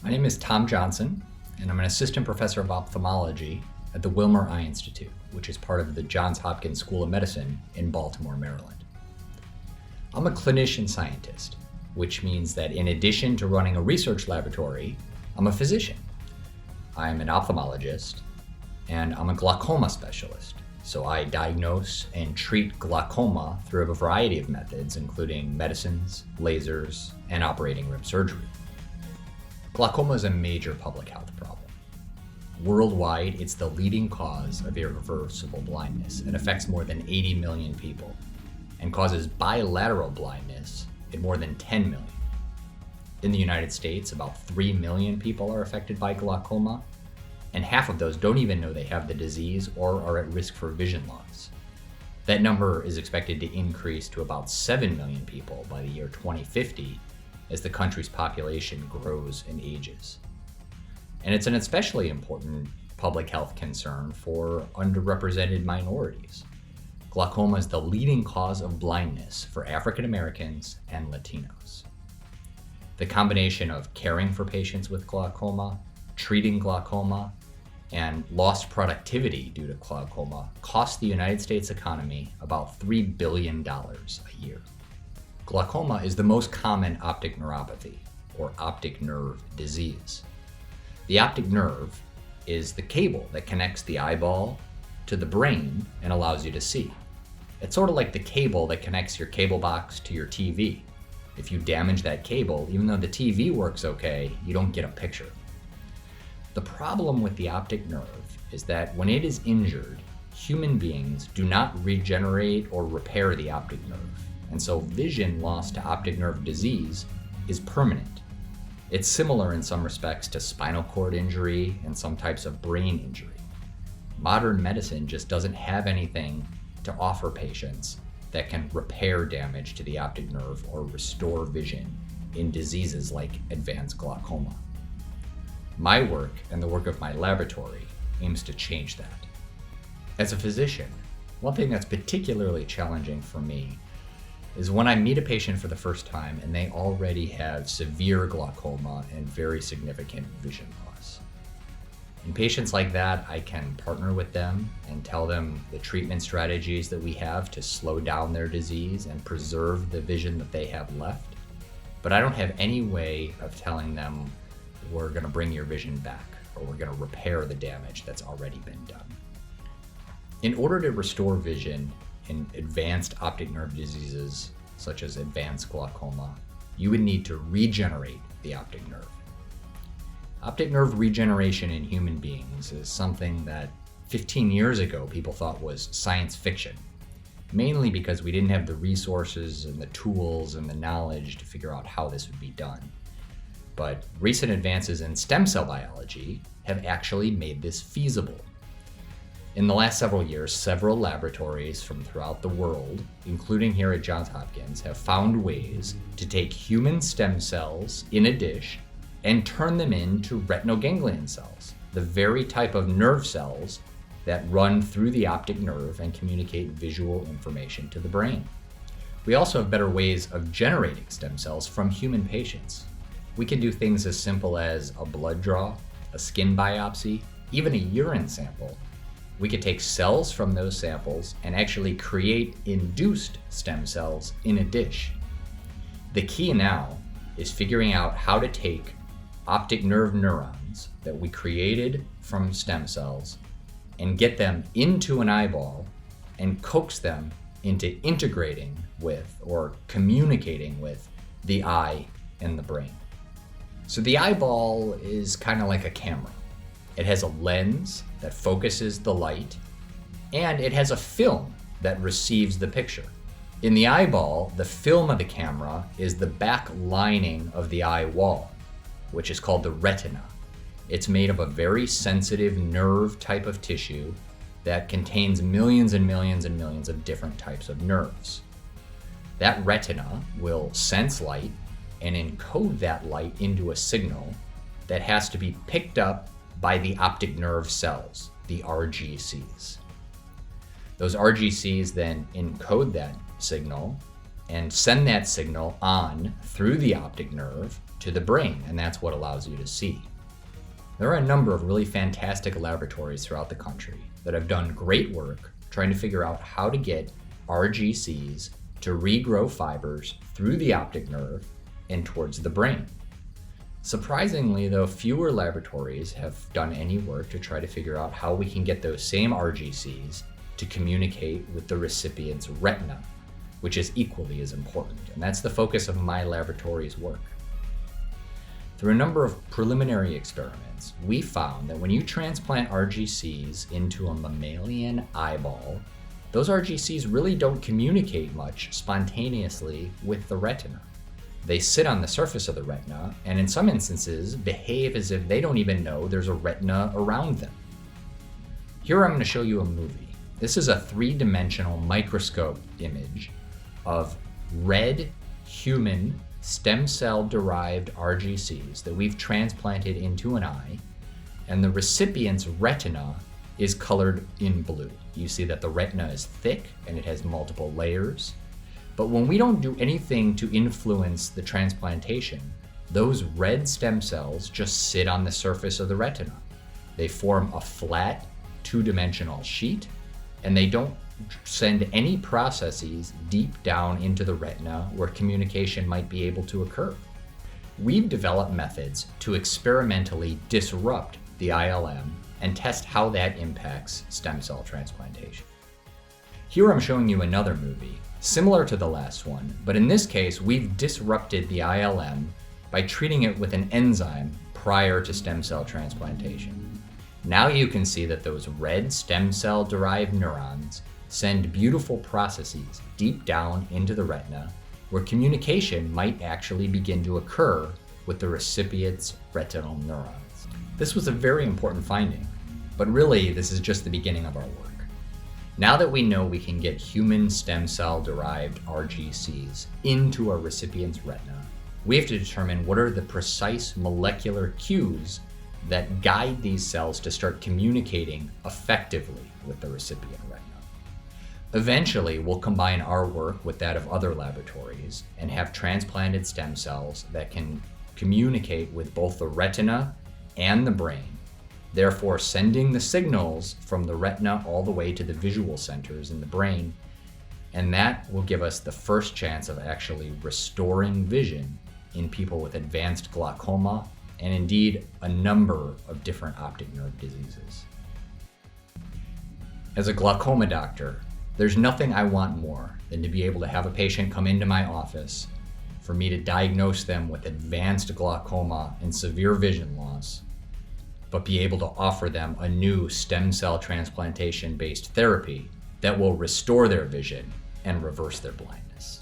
My name is Tom Johnson, and I'm an assistant professor of ophthalmology at the Wilmer Eye Institute, which is part of the Johns Hopkins School of Medicine in Baltimore, Maryland. I'm a clinician scientist, which means that in addition to running a research laboratory, I'm a physician. I'm an ophthalmologist, and I'm a glaucoma specialist. So I diagnose and treat glaucoma through a variety of methods, including medicines, lasers, and operating room surgery. Glaucoma is a major public health problem. Worldwide, it's the leading cause of irreversible blindness and affects more than 80 million people and causes bilateral blindness in more than 10 million. In the United States, about 3 million people are affected by glaucoma, and half of those don't even know they have the disease or are at risk for vision loss. That number is expected to increase to about 7 million people by the year 2050 as the country's population grows and ages. And it's an especially important public health concern for underrepresented minorities. Glaucoma is the leading cause of blindness for African Americans and Latinos. The combination of caring for patients with glaucoma, treating glaucoma, and lost productivity due to glaucoma costs the United States economy about $3 billion a year. Glaucoma is the most common optic neuropathy, or optic nerve disease. The optic nerve is the cable that connects the eyeball to the brain and allows you to see. It's sort of like the cable that connects your cable box to your TV. If you damage that cable, even though the TV works okay, you don't get a picture. The problem with the optic nerve is that when it is injured, human beings do not regenerate or repair the optic nerve. And so vision loss to optic nerve disease is permanent. It's similar in some respects to spinal cord injury and some types of brain injury. Modern medicine just doesn't have anything to offer patients that can repair damage to the optic nerve or restore vision in diseases like advanced glaucoma. My work and the work of my laboratory aims to change that. As a physician, one thing that's particularly challenging for me is when I meet a patient for the first time and they already have severe glaucoma and very significant vision loss. In patients like that, I can partner with them and tell them the treatment strategies that we have to slow down their disease and preserve the vision that they have left. But I don't have any way of telling them we're going to bring your vision back or we're going to repair the damage that's already been done. In order to restore vision in advanced optic nerve diseases, such as advanced glaucoma, you would need to regenerate the optic nerve. Optic nerve regeneration in human beings is something that 15 years ago people thought was science fiction, mainly because we didn't have the resources and the tools and the knowledge to figure out how this would be done. But recent advances in stem cell biology have actually made this feasible. In the last several years, several laboratories from throughout the world, including here at Johns Hopkins, have found ways to take human stem cells in a dish and turn them into retinoganglion cells, the very type of nerve cells that run through the optic nerve and communicate visual information to the brain. We also have better ways of generating stem cells from human patients. We can do things as simple as a blood draw, a skin biopsy, even a urine sample. We could take cells from those samples and actually create induced stem cells in a dish. The key now is figuring out how to take optic nerve neurons that we created from stem cells and get them into an eyeball and coax them into integrating with or communicating with the eye and the brain. So the eyeball is kind of like a camera. It has a lens that focuses the light, and it has a film that receives the picture. In the eyeball, the film of the camera is the back lining of the eye wall, which is called the retina. It's made of a very sensitive nerve type of tissue that contains millions and millions and millions of different types of nerves. That retina will sense light and encode that light into a signal that has to be picked up by the optic nerve cells, the RGCs. Those RGCs then encode that signal and send that signal on through the optic nerve to the brain, and that's what allows you to see. There are a number of really fantastic laboratories throughout the country that have done great work trying to figure out how to get RGCs to regrow fibers through the optic nerve and towards the brain. Surprisingly, though, fewer laboratories have done any work to try to figure out how we can get those same RGCs to communicate with the recipient's retina, which is equally as important, and that's the focus of my laboratory's work. Through a number of preliminary experiments, we found that when you transplant RGCs into a mammalian eyeball, those RGCs really don't communicate much spontaneously with the retina. They sit on the surface of the retina, and in some instances behave as if they don't even know there's a retina around them. Here I'm going to show you a movie. This is a 3-dimensional microscope image of red human stem cell derived RGCs that we've transplanted into an eye, and the recipient's retina is colored in blue. You see that the retina is thick and it has multiple layers. But when we don't do anything to influence the transplantation, those red stem cells just sit on the surface of the retina. They form a flat 2-dimensional sheet, and they don't send any processes deep down into the retina where communication might be able to occur. We've developed methods to experimentally disrupt the ILM and test how that impacts stem cell transplantation. Here I'm showing you another movie, similar to the last one, but in this case we've disrupted the ILM by treating it with an enzyme prior to stem cell transplantation. Now you can see that those red stem cell derived neurons send beautiful processes deep down into the retina where communication might actually begin to occur with the recipient's retinal neurons. This was a very important finding, but really this is just the beginning of our work. Now that we know we can get human stem cell derived RGCs into our recipient's retina, we have to determine what are the precise molecular cues that guide these cells to start communicating effectively with the recipient retina. Eventually, we'll combine our work with that of other laboratories and have transplanted stem cells that can communicate with both the retina and the brain, therefore sending the signals from the retina all the way to the visual centers in the brain, and that will give us the first chance of actually restoring vision in people with advanced glaucoma and indeed a number of different optic nerve diseases. As a glaucoma doctor, there's nothing I want more than to be able to have a patient come into my office, for me to diagnose them with advanced glaucoma and severe vision loss, but be able to offer them a new stem cell transplantation-based therapy that will restore their vision and reverse their blindness.